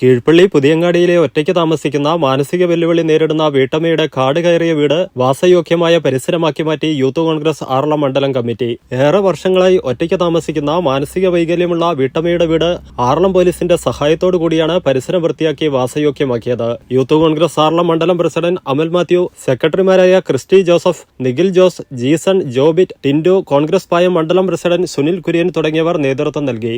കീഴ്പള്ളി പുതിയങ്ങാടിയിലെ ഒറ്റയ്ക്ക് താമസിക്കുന്ന മാനസിക വെല്ലുവിളി നേരിടുന്ന വീട്ടമ്മയുടെ കാട് കയറിയ വീട് വാസയോഗ്യമായ പരിസരമാക്കി മാറ്റി യൂത്ത് കോൺഗ്രസ് ആറളം മണ്ഡലം കമ്മിറ്റി. ഏറെ വർഷങ്ങളായി ഒറ്റയ്ക്ക് താമസിക്കുന്ന മാനസിക വൈകല്യമുള്ള വീട്ടമ്മയുടെ വീട് ആറളം പോലീസിന്റെ സഹായത്തോടു കൂടിയാണ് പരിസരം വൃത്തിയാക്കി വാസയോഗ്യമാക്കിയത്. യൂത്ത് കോൺഗ്രസ് ആറളം മണ്ഡലം പ്രസിഡന്റ് അമൽ മാത്യു, സെക്രട്ടറിമാരായ ക്രിസ്റ്റി ജോസഫ്, നിഖിൽ ജോസ്, ജീസൺ, ജോബിറ്റ്, ടിൻഡു, കോൺഗ്രസ് പായം മണ്ഡലം പ്രസിഡന്റ് സുനിൽ കുര്യൻ തുടങ്ങിയവർ നേതൃത്വം നൽകി.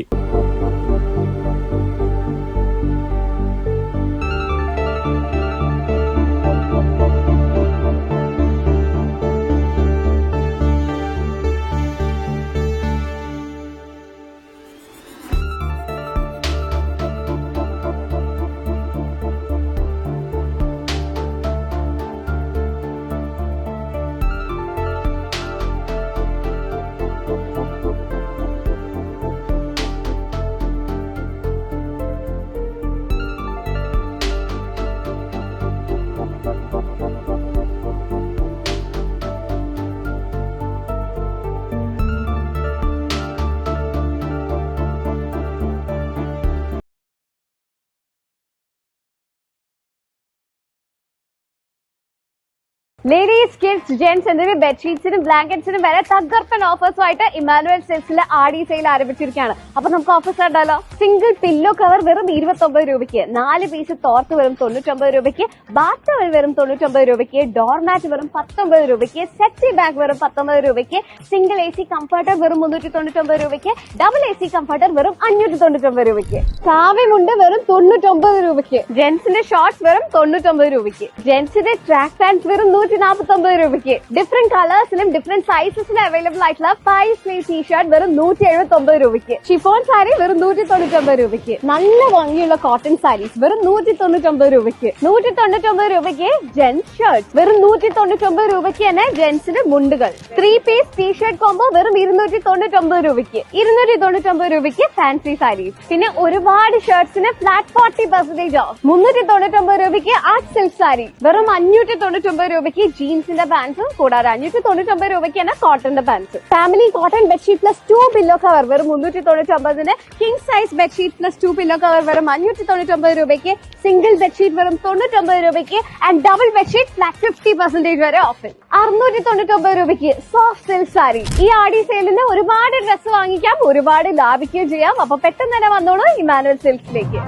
ലേഡീസ്, കിഡ്സ്, ജെന്റ്സ് എന്നിവ ബെഡ്ഷീറ്റ്സിനും ബ്ലാങ്കറ്റ്സിനും വരെ തകർപ്പൻ ഓഫേഴ്സുമായിട്ട് ഇമാനുവൽ സിൽക്സിലെ ആടി സെയിൽ ആരംഭിച്ചിരിക്കുകയാണ്. അപ്പൊ നമുക്ക് ഓഫേഴ്സ് കണ്ടാലോ? സിംഗിൾ പില്ലോ കവർ വെറും 29 രൂപയ്ക്ക്, 4 പീസ് തോർത്ത് വെറും 99 രൂപയ്ക്ക്, ബാത്ത് ടവൽ വെറും 99 രൂപയ്ക്ക്, ഡോർമാറ്റ് വെറും 19 രൂപയ്ക്ക്, സെക്സി ബാഗ് വെറും 19 രൂപയ്ക്ക്, സിംഗിൾ AC കംഫർട്ടർ വെറും 399 രൂപയ്ക്ക്, ഡബിൾ AC കംഫർട്ടർ വെറും 599 രൂപയ്ക്ക്, കാവ്യമുണ്ട് വെറും 99 രൂപയ്ക്ക്, ജെന്റ്സിന്റെ ഷോർട്സ് വെറും 99 രൂപയ്ക്ക്, ജെന്റ്സിന്റെ ട്രാക്ക് പാൻസ് വെറും 149 രൂപയ്ക്ക്, ഡിഫറെന്റ് കളേഴ്സിലും ഡിഫറെന്റ് സൈസസിലും അവൈലബിൾ ആയിട്ടുള്ള 5 സ്ലീവ് ടീഷർട്ട് വെറും 179 രൂപയ്ക്ക്, ഷിഫോൺ സാരി വെറും 199 രൂപയ്ക്ക്, നല്ല ഭംഗിയുള്ള കോട്ടൺ സാരീസ് വെറും 199 രൂപയ്ക്ക്, 199 രൂപയ്ക്ക് ജെന്റ്സ് ഷർട്ട്സ് വെറും 199 രൂപയ്ക്ക് തന്നെ ജെന്റ്സിന്റെ മുണ്ടുകൾ, 3 പീസ് ടീഷർട്ട് കോംബോ വെറും 299 രൂപയ്ക്ക്, 299 രൂപയ്ക്ക് ഫാൻസി സാരീസ്. പിന്നെ ഒരുപാട് ഷർട്ട്സിന് ഫ്ലാറ്റ് 40% ഓഫ്, 399 രൂപയ്ക്ക് ആർട്ട് സിൽക്ക് സാരി, വെറും 599 രൂപയ്ക്ക് ജീൻസിന്റെ പാൻസും, കൂടാതെ 599 രൂപയ്ക്ക് തന്നെ കോട്ടന്റെ pants. Family cotton bedsheet plus 2 pillow cover വെറും 399, king size bedsheet plus 2 pillow cover വെറും 599 രൂപയ്ക്ക്, സിംഗിൾ ബെഡ്ഷീറ്റ് വെറും 99 രൂപയ്ക്ക് ആൻഡ് ഡബിൾ ബെഡ്ഷീറ്റ് ഫ്ലാറ്റ് 50% വരെ ഓഫർ. 699 രൂപയ്ക്ക് സോഫ്റ്റ് സിൽക്ക് സാരി. ഈ ആടി സെയിലിന് ഒരുപാട് ഡ്രസ്സ് വാങ്ങിക്കാം, ഒരുപാട് ലാഭിക്കുകയും ചെയ്യാം. അപ്പൊ പെട്ടെന്ന് തന്നെ വന്നോളൂ ഇമാനുവൽ സിൽക്സിലേക്ക്.